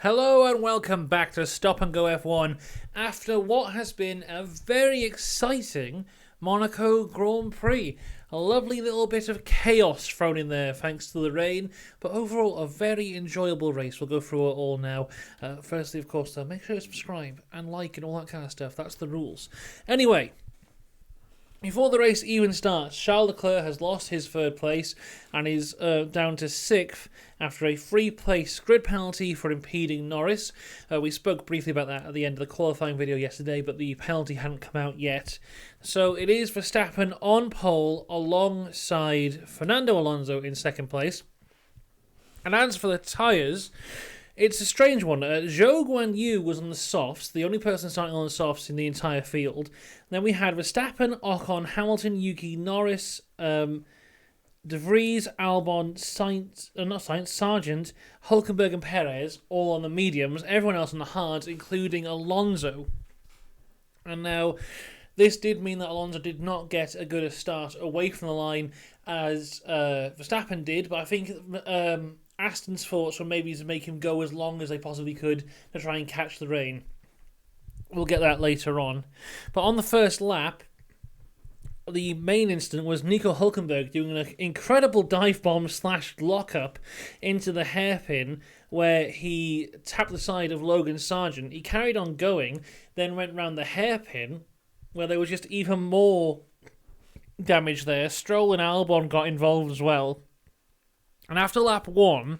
Hello and welcome back to Stop and Go F1 after what has been a very exciting Monaco Grand Prix. A lovely little bit of chaos thrown in there thanks to the rain, but overall a very enjoyable race. We'll go through it all now. Firstly, of course, make sure you subscribe and like and all that kind of stuff. That's the rules. Anyway, before the race even starts, Charles Leclerc has lost his third place and is down to 6th after a free-place grid penalty for impeding Norris. We spoke briefly about that at the end of the qualifying video yesterday, but the penalty hadn't come out yet. So it is Verstappen on pole alongside Fernando Alonso in second place. And as for the tyres, it's a strange one. Zhou Guanyu was on the softs, the only person starting on the softs in the entire field. Then we had Verstappen, Ocon, Hamilton, Yuki, Norris, De Vries, Albon, Sargent, Hulkenberg and Perez, all on the mediums. Everyone else on the hards, including Alonso. And now, this did mean that Alonso did not get a good start away from the line as Verstappen did, but I think Aston's thoughts were maybe to make him go as long as they possibly could to try and catch the rain. We'll get that later on. But on the first lap, the main incident was Nico Hulkenberg doing an incredible dive bomb / lockup into the hairpin where he tapped the side of Logan Sargent. He carried on going, then went round the hairpin where there was just even more damage there. Stroll and Albon got involved as well. And after lap 1,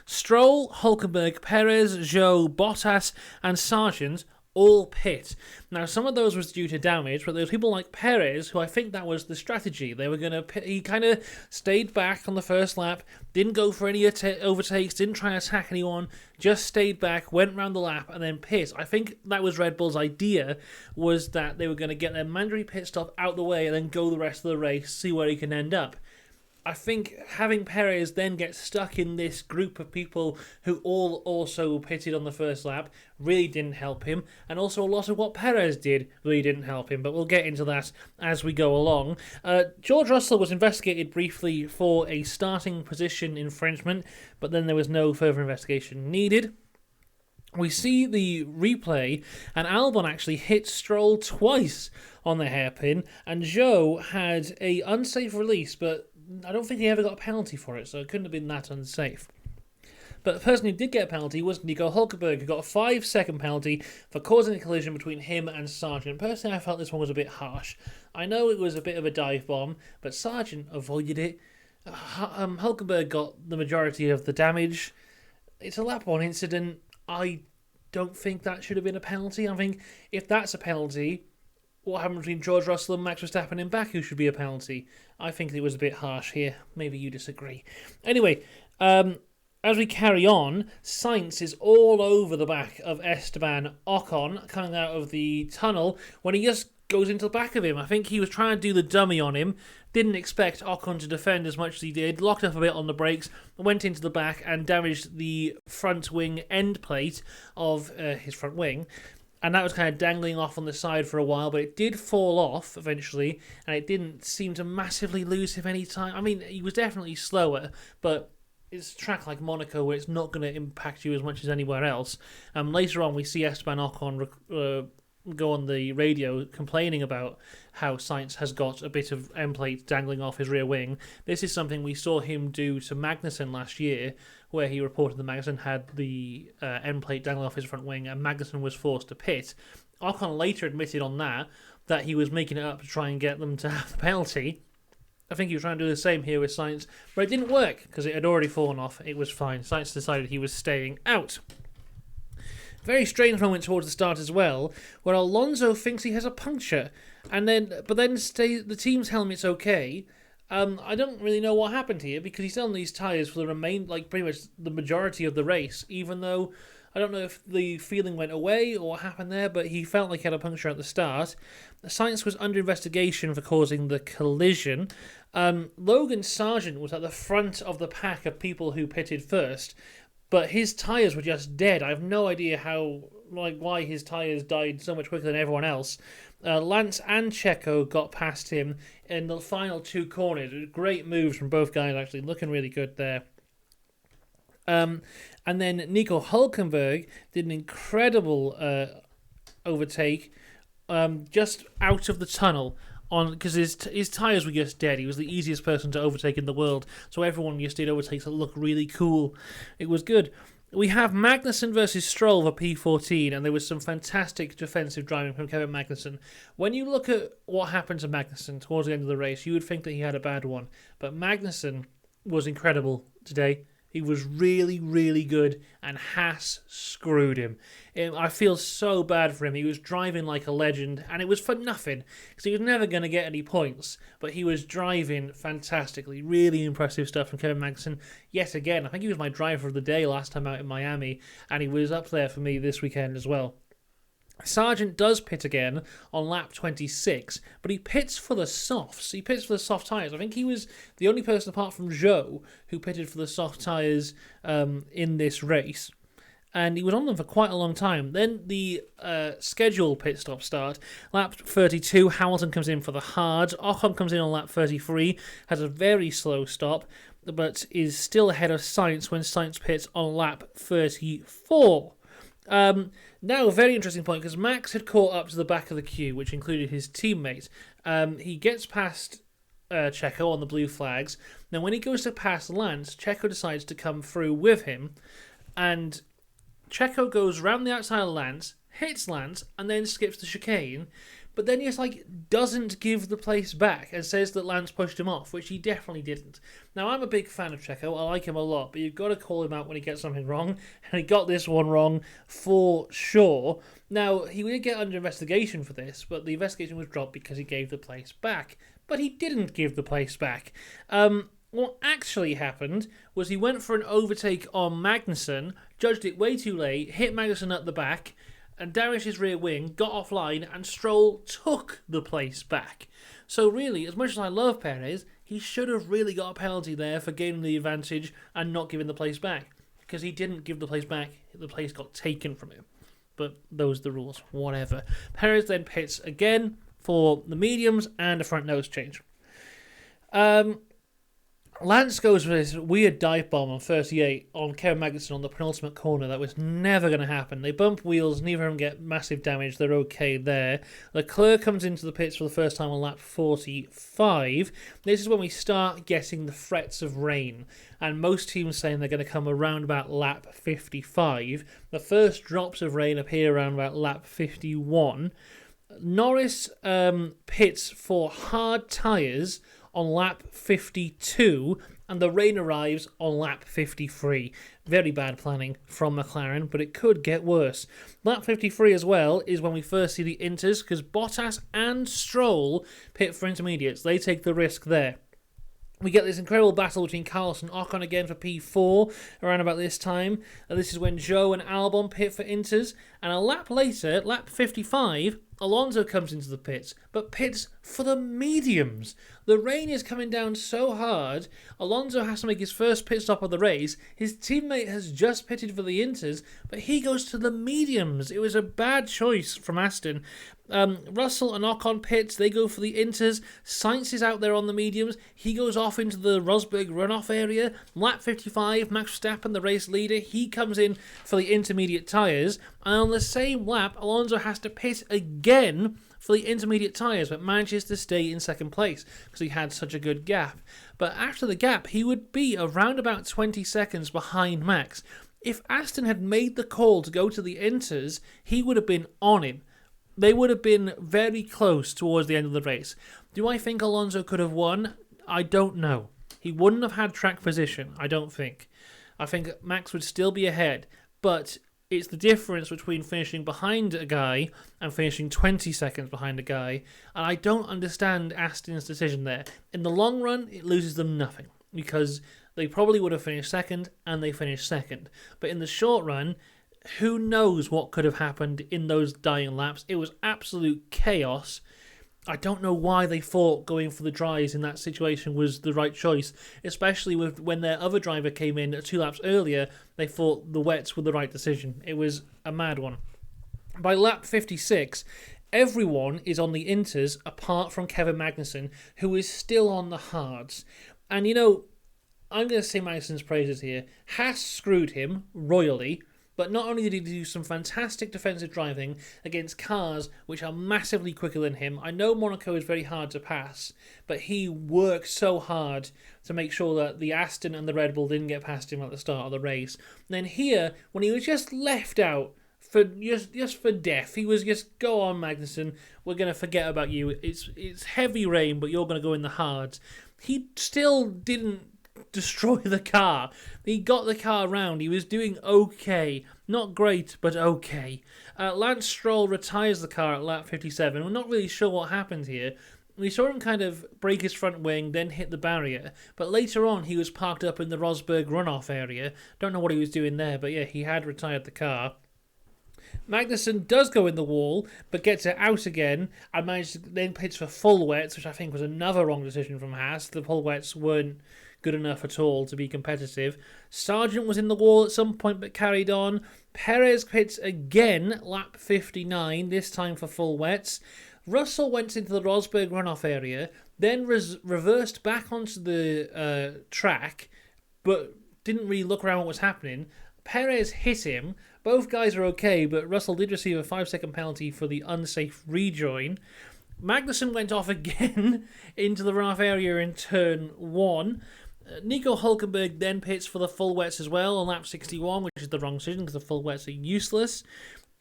Stroll, Hulkenberg, Perez, Zhou, Bottas and Sargent all pit. Now, some of those was due to damage, but there was people like Perez, who I think that was the strategy. They were going to pit. He kind of stayed back on the first lap, didn't go for any overtakes, didn't try and attack anyone, just stayed back, went round the lap, and then pit. I think that was Red Bull's idea, was that they were going to get their mandatory pit stop out the way and then go the rest of the race, see where he can end up. I think having Perez then get stuck in this group of people who all also pitted on the first lap really didn't help him, and also a lot of what Perez did really didn't help him, but we'll get into that as we go along. George Russell was investigated briefly for a starting position infringement, but then there was no further investigation needed. We see the replay, and Albon actually hit Stroll twice on the hairpin, and Zhou had a unsafe release, but I don't think he ever got a penalty for it, so it couldn't have been that unsafe. But the person who did get a penalty was Nico Hulkenberg, who got a 5-second penalty for causing a collision between him and Sargent. Personally, I felt this one was a bit harsh. I know it was a bit of a dive bomb, but Sargent avoided it. Hulkenberg got the majority of the damage. It's a lap 1 incident. I don't think that should have been a penalty. I think if that's a penalty, what happened between George Russell and Max Verstappen in Baku should be a penalty. I think it was a bit harsh here. Maybe you disagree. Anyway, as we carry on, Sainz is all over the back of Esteban Ocon coming out of the tunnel when he just goes into the back of him. I think he was trying to do the dummy on him, didn't expect Ocon to defend as much as he did, locked up a bit on the brakes, went into the back and damaged the front wing end plate of his front wing. And that was kind of dangling off on the side for a while, but it did fall off eventually, and it didn't seem to massively lose him any time. I mean, he was definitely slower, but it's a track like Monaco where it's not going to impact you as much as anywhere else. Later on, we see Esteban Ocon go on the radio complaining about how Sainz has got a bit of end plate dangling off his rear wing. This is something we saw him do to Magnussen last year, where he reported that Magnussen had the end plate dangling off his front wing and Magnussen was forced to pit. Ocon later admitted on that he was making it up to try and get them to have the penalty. I think he was trying to do the same here with Sainz, but it didn't work because it had already fallen off. It was fine. Sainz decided he was staying out. Very strange moment towards the start as well, where Alonso thinks he has a puncture, but then the teams tell him it's okay. I don't really know what happened here because he's on these tyres for pretty much the majority of the race, even though I don't know if the feeling went away or what happened there, but he felt like he had a puncture at the start. Sainz was under investigation for causing the collision. Logan Sargent was at the front of the pack of people who pitted first, but his tyres were just dead. I have no idea why his tyres died so much quicker than everyone else. Lance and Checo got past him in the final 2 corners. Great moves from both guys, actually, looking really good there. And then Nico Hülkenberg did an incredible overtake just out of the tunnel because his tyres were just dead. He was the easiest person to overtake in the world, so everyone just did overtakes that looked really cool. It was good. We have Magnussen versus Stroll for P14, and there was some fantastic defensive driving from Kevin Magnussen. When you look at what happened to Magnussen towards the end of the race, you would think that he had a bad one, but Magnussen was incredible today. He was really, really good, and Haas screwed him. I feel so bad for him. He was driving like a legend, and it was for nothing, because he was never going to get any points, but he was driving fantastically. Really impressive stuff from Kevin Magnussen. Yet again, I think he was my driver of the day last time out in Miami, and he was up there for me this weekend as well. Sargent does pit again on lap 26, but he pits for the softs. He pits for the soft tyres. I think he was the only person apart from Zhou who pitted for the soft tyres in this race. And he was on them for quite a long time. Then the scheduled pit stop start. Lap 32, Hamilton comes in for the hards. Ocon comes in on lap 33, has a very slow stop, but is still ahead of Sainz when Sainz pits on lap 34. Now, a very interesting point, because Max had caught up to the back of the queue, which included his teammate. He gets past Checo on the blue flags. Now, when he goes to pass Lance, Checo decides to come through with him, and Checo goes round the outside of Lance, hits Lance, and then skips the chicane. But then he just doesn't give the place back and says that Lance pushed him off, which he definitely didn't. Now, I'm a big fan of Checo. I like him a lot, but you've got to call him out when he gets something wrong, and he got this one wrong for sure. Now, he did get under investigation for this, but the investigation was dropped because he gave the place back. But he didn't give the place back. What actually happened was he went for an overtake on Magnussen, judged it way too late, hit Magnussen at the back, and damaged his rear wing, got offline, and Stroll took the place back. So really, as much as I love Perez, he should have really got a penalty there for gaining the advantage and not giving the place back. Because he didn't give the place back, the place got taken from him. But those are the rules, whatever. Perez then pits again for the mediums and a front nose change. Lance goes for this weird dive bomb on 38 on Kevin Magnussen on the penultimate corner. That was never going to happen. They bump wheels, neither of them get massive damage. They're okay there. Leclerc comes into the pits for the first time on lap 45. This is when we start getting the threats of rain. And most teams saying they're going to come around about lap 55. The first drops of rain appear around about lap 51. Norris pits for hard tyres on lap 52, and the rain arrives on lap 53. Very bad planning from McLaren, but it could get worse. Lap 53 as well is when we first see the inters, because Bottas and Stroll pit for intermediates. They take the risk there. We get this incredible battle between Carlos and Ocon again for P4 around about this time. This is when Zhou and Albon pit for inters, and a lap later, lap 55, Alonso comes into the pits, but pits for the mediums. The rain is coming down so hard, Alonso has to make his first pit stop of the race. His teammate has just pitted for the inters, but he goes to the mediums. It was a bad choice from Aston. Russell and Ocon pits, they go for the inters. Sainz is out there on the mediums. He goes off into the Rosberg runoff area. Lap 55, Max Verstappen, the race leader, he comes in for the intermediate tyres. And on the same lap, Alonso has to pit again for the intermediate tyres, but manages to stay in second place because he had such a good gap. But after the gap, he would be around about 20 seconds behind Max. If Aston had made the call to go to the inters, he would have been on him. They would have been very close towards the end of the race. Do I think Alonso could have won? I don't know. He wouldn't have had track position, I don't think. I think Max would still be ahead, but it's the difference between finishing behind a guy and finishing 20 seconds behind a guy, and I don't understand Aston's decision there. In the long run, it loses them nothing, because they probably would have finished second, and they finished second. But in the short run, who knows what could have happened in those dying laps? It was absolute chaos. I don't know why they thought going for the dries in that situation was the right choice, especially with when their other driver came in 2 laps earlier. They thought the wets were the right decision. It was a mad one. By lap 56, everyone is on the inters apart from Kevin Magnussen, who is still on the hards. And you know, I'm going to sing Magnussen's praises here. Haas screwed him royally, but not only did he do some fantastic defensive driving against cars which are massively quicker than him. I know Monaco is very hard to pass, but he worked so hard to make sure that the Aston and the Red Bull didn't get past him at the start of the race. And then here, when he was just left out for just for death, he was just, go on Magnussen, we're going to forget about you. It's heavy rain, but you're going to go in the hards. He still didn't destroy the car. He got the car round. He was doing okay. Not great, but okay. Lance Stroll retires the car at lap 57. We're not really sure what happened here. We saw him kind of break his front wing, then hit the barrier. But later on, he was parked up in the Rosberg runoff area. Don't know what he was doing there, but yeah, he had retired the car. Magnussen does go in the wall, but gets it out again and manages to then pits for full wets, which I think was another wrong decision from Haas. The full wets weren't good enough at all to be competitive. Sargent was in the wall at some point but carried on. Perez pits again, lap 59, this time for full wets. Russell went into the Rosberg runoff area, then reversed back onto the track, but didn't really look around what was happening. Perez hit him. Both guys are okay, but Russell did receive a 5-second penalty for the unsafe rejoin. Magnussen went off again into the runoff area in turn 1. Nico Hülkenberg then pits for the full wets as well on lap 61, which is the wrong decision because the full wets are useless.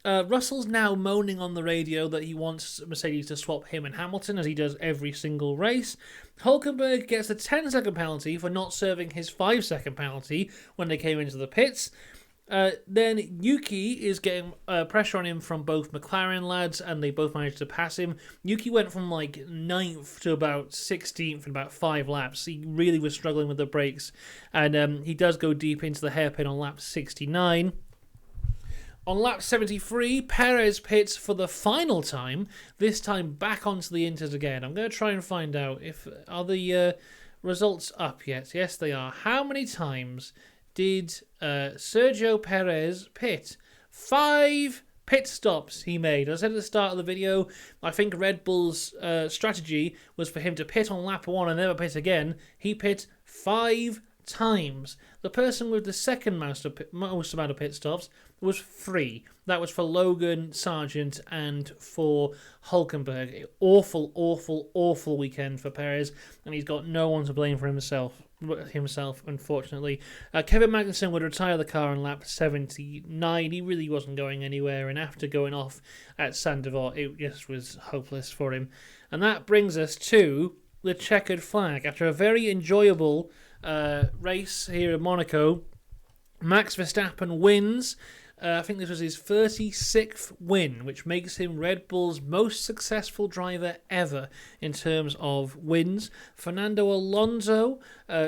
Russell's now moaning on the radio that he wants Mercedes to swap him and Hamilton, as he does every single race. Hülkenberg gets a 10-second penalty for not serving his 5-second penalty when they came into the pits. Then Yuki is getting pressure on him from both McLaren lads, and they both managed to pass him. Yuki went from like 9th to about 16th in about 5 laps. He really was struggling with the brakes, and he does go deep into the hairpin on lap 69. On lap 73, Perez pits for the final time, this time back onto the Inters again. I'm going to try and find out if are the results up yet. Yes, they are. How many times did Sergio Perez pit? 5 pit stops he made. As I said at the start of the video, I think Red Bull's strategy was for him to pit on lap 1 and never pit again. He pit 5 times. The person with the second most amount of pit stops was 3. That was for Logan, Sargent, and for Hülkenberg. Awful, awful, awful weekend for Perez, and he's got no one to blame for himself, unfortunately. Kevin Magnussen would retire the car on lap 79. He really wasn't going anywhere, and after going off at Sandevort, it just was hopeless for him. And that brings us to the checkered flag. After a very enjoyable race here in Monaco, Max Verstappen wins. I think this was his 36th win, which makes him Red Bull's most successful driver ever in terms of wins. Fernando Alonso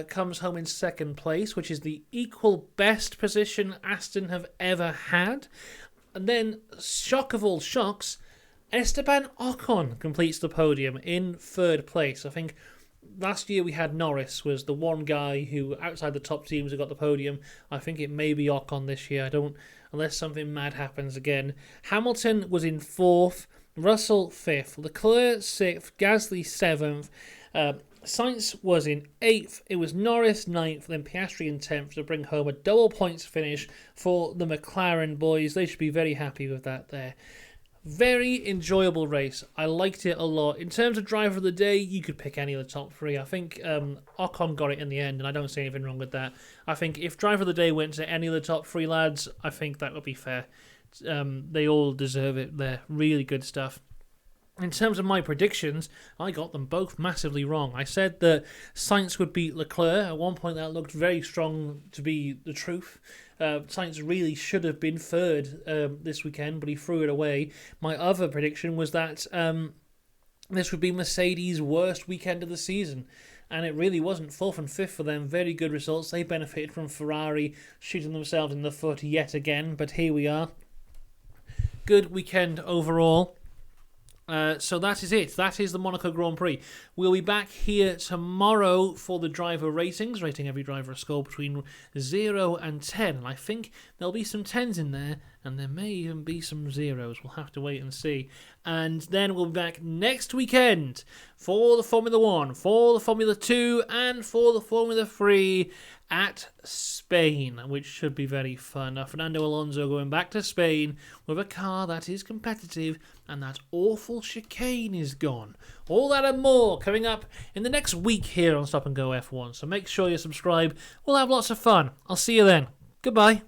comes home in 2nd place, which is the equal best position Aston have ever had. And then, shock of all shocks, Esteban Ocon completes the podium in 3rd place. I think last year we had Norris was the one guy who, outside the top teams, who got the podium. I think it may be Ocon this year. Unless something mad happens again. Hamilton was in 4th, Russell 5th, Leclerc 6th, Gasly 7th, Sainz was in 8th, it was Norris 9th, then Piastri in 10th to bring home a double points finish for the McLaren boys. They should be very happy with that there. Very enjoyable race. I liked it a lot. In terms of driver of the day, you could pick any of the top 3. I think Ocon got it in the end, and I don't see anything wrong with that. I think if driver of the day went to any of the top 3 lads, I think that would be fair. They all deserve it. They're really good stuff. In terms of my predictions, I got them both massively wrong. I said that Sainz would beat Leclerc. At one point, that looked very strong to be the truth. Sainz really should have been 3rd this weekend, but he threw it away. My other prediction was that this would be Mercedes' worst weekend of the season. And it really wasn't. 4th and 5th for them, very good results. They benefited from Ferrari shooting themselves in the foot yet again, but here we are. Good weekend overall. So that is it. That is the Monaco Grand Prix. We'll be back here tomorrow for the driver ratings, rating every driver a score between 0 and 10. And I think there'll be some 10s in there, and there may even be some 0s. We'll have to wait and see. And then we'll be back next weekend for the Formula 1, for the Formula 2, and for the Formula 3 at Spain, which should be very fun. Now, Fernando Alonso going back to Spain with a car that is competitive, and that awful chicane is gone. All that and more coming up in the next week here on Stop and Go F1. So make sure you subscribe. We'll have lots of fun. I'll see you then. Goodbye.